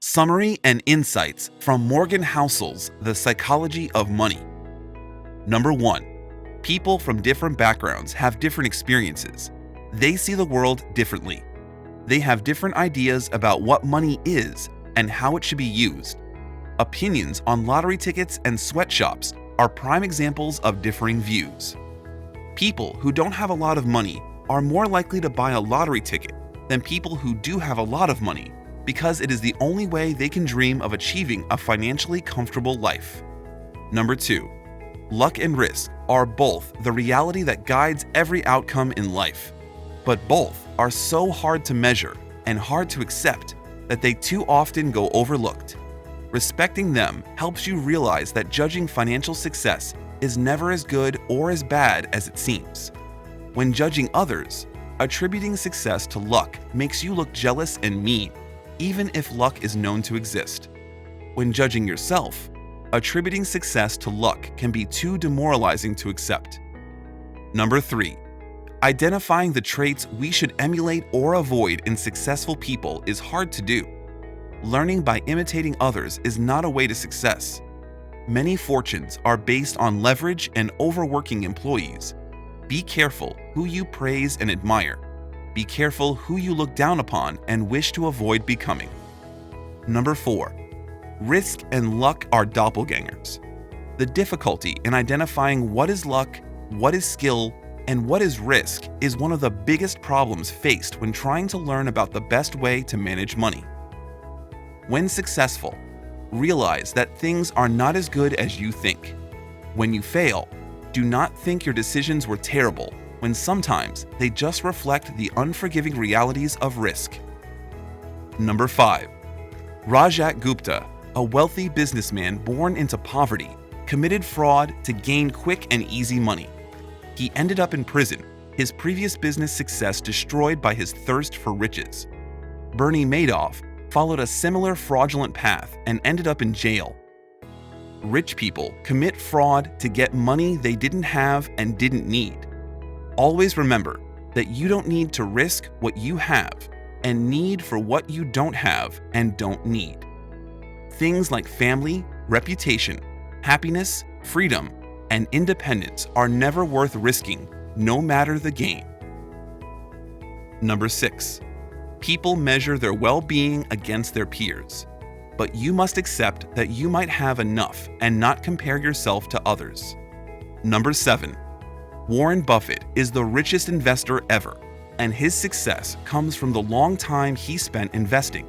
Summary and insights from Morgan Housel's The Psychology of Money. Number 1. People from different backgrounds have different experiences. They see the world differently. They have different ideas about what money is and how it should be used. Opinions on lottery tickets and sweatshops are prime examples of differing views. People who don't have a lot of money are more likely to buy a lottery ticket than people who do have a lot of money, because it is the only way they can dream of achieving a financially comfortable life. Number 2. Luck and risk are both the reality that guides every outcome in life, but both are so hard to measure and hard to accept that they too often go overlooked. Respecting them helps you realize that judging financial success is never as good or as bad as it seems. When judging others, attributing success to luck makes you look jealous and mean, even if luck is known to exist. When judging yourself, attributing success to luck can be too demoralizing to accept. Number 3. Identifying the traits we should emulate or avoid in successful people is hard to do. Learning by imitating others is not a way to success. Many fortunes are based on leverage and overworking employees. Be careful who you praise and admire. Be careful who you look down upon and wish to avoid becoming. Number 4. Risk and luck are doppelgangers. The difficulty in identifying what is luck, what is skill, and what is risk is one of the biggest problems faced when trying to learn about the best way to manage money. When successful, realize that things are not as good as you think. When you fail, do not think your decisions were terrible, when sometimes they just reflect the unforgiving realities of risk. Number 5. Rajat Gupta, a wealthy businessman born into poverty, committed fraud to gain quick and easy money. He ended up in prison, his previous business success destroyed by his thirst for riches. Bernie Madoff followed a similar fraudulent path and ended up in jail. Rich people commit fraud to get money they didn't have and didn't need. Always remember that you don't need to risk what you have and need for what you don't have and don't need. Things like family, reputation, happiness, freedom, and independence are never worth risking, no matter the gain. Number 6. People measure their well-being against their peers, but you must accept that you might have enough and not compare yourself to others. Number 7. Warren Buffett is the richest investor ever, and his success comes from the long time he spent investing.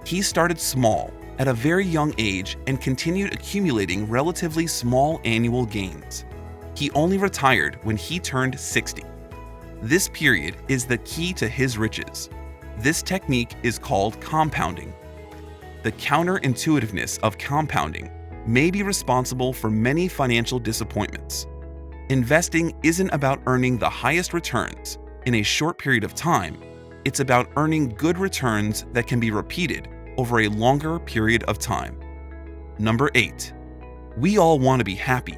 He started small at a very young age and continued accumulating relatively small annual gains. He only retired when he turned 60. This period is the key to his riches. This technique is called compounding. The counterintuitiveness of compounding may be responsible for many financial disappointments. Investing isn't about earning the highest returns in a short period of time. It's about earning good returns that can be repeated over a longer period of time. Number 8. We all want to be happy.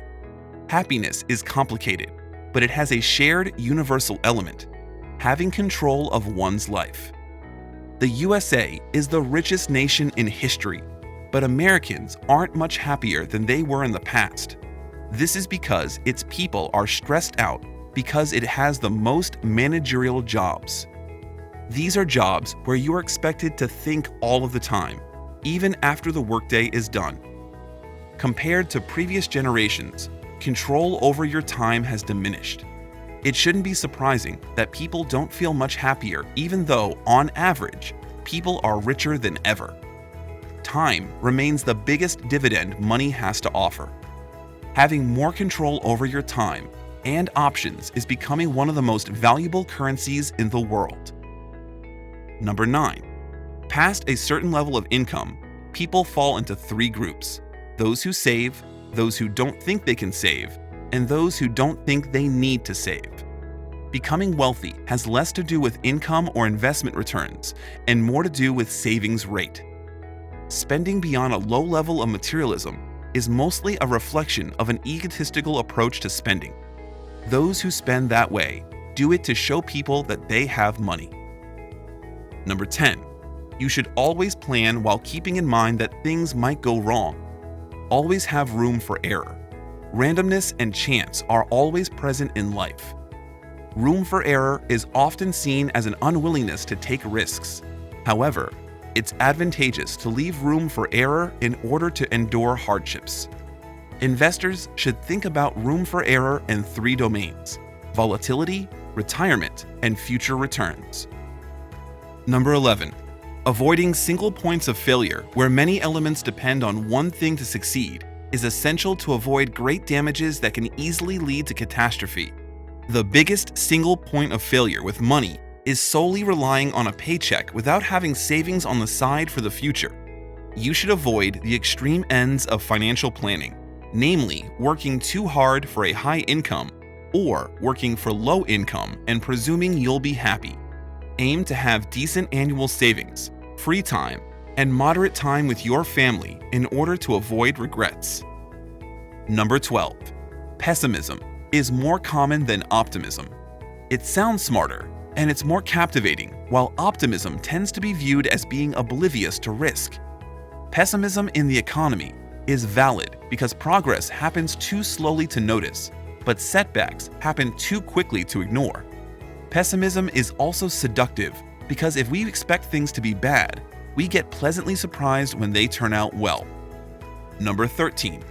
Happiness is complicated, but it has a shared universal element: having control of one's life. The USA is the richest nation in history, but Americans aren't much happier than they were in the past. This is because its people are stressed out because it has the most managerial jobs. These are jobs where you are expected to think all of the time, even after the workday is done. Compared to previous generations, control over your time has diminished. It shouldn't be surprising that people don't feel much happier, even though, on average, people are richer than ever. Time remains the biggest dividend money has to offer. Having more control over your time and options is becoming one of the most valuable currencies in the world. Number 9. Past a certain level of income, people fall into 3 groups: those who save, those who don't think they can save, and those who don't think they need to save. Becoming wealthy has less to do with income or investment returns and more to do with savings rate. Spending beyond a low level of materialism is mostly a reflection of an egotistical approach to spending. Those who spend that way do it to show people that they have money. Number 10. You should always plan while keeping in mind that things might go wrong. Always have room for error. Randomness and chance are always present in life. Room for error is often seen as an unwillingness to take risks. However, it's advantageous to leave room for error in order to endure hardships. Investors should think about room for error in 3 domains: volatility, retirement, and future returns. Number 11. Avoiding single points of failure where many elements depend on one thing to succeed is essential to avoid great damages that can easily lead to catastrophe. The biggest single point of failure with money is solely relying on a paycheck without having savings on the side for the future. You should avoid the extreme ends of financial planning, namely working too hard for a high income or working for low income and presuming you'll be happy. Aim to have decent annual savings, free time, and moderate time with your family in order to avoid regrets. Number 12. Pessimism is more common than optimism. It sounds smarter, and it's more captivating, while optimism tends to be viewed as being oblivious to risk. Pessimism in the economy is valid because progress happens too slowly to notice, but setbacks happen too quickly to ignore. Pessimism is also seductive because if we expect things to be bad, we get pleasantly surprised when they turn out well. Number 13.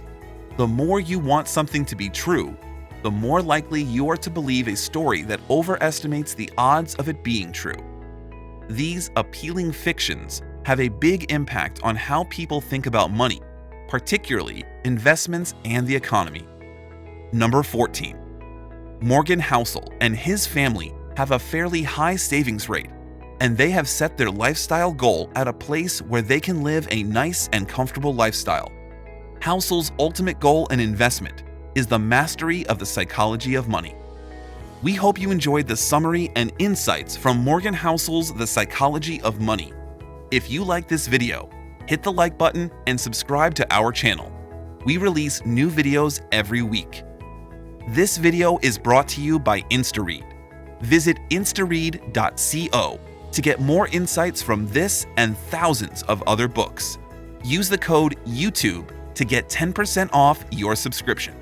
The more you want something to be true, the more likely you are to believe a story that overestimates the odds of it being true. These appealing fictions have a big impact on how people think about money, particularly investments and the economy. Number 14. Morgan Housel and his family have a fairly high savings rate, and they have set their lifestyle goal at a place where they can live a nice and comfortable lifestyle. Housel's ultimate goal in investment is the mastery of the psychology of money. We hope you enjoyed the summary and insights from Morgan Housel's The Psychology of Money. If you like this video, hit the like button and subscribe to our channel. We release new videos every week. This video is brought to you by InstaRead. Visit instaread.co to get more insights from this and thousands of other books. Use the code YouTube to get 10% off your subscription.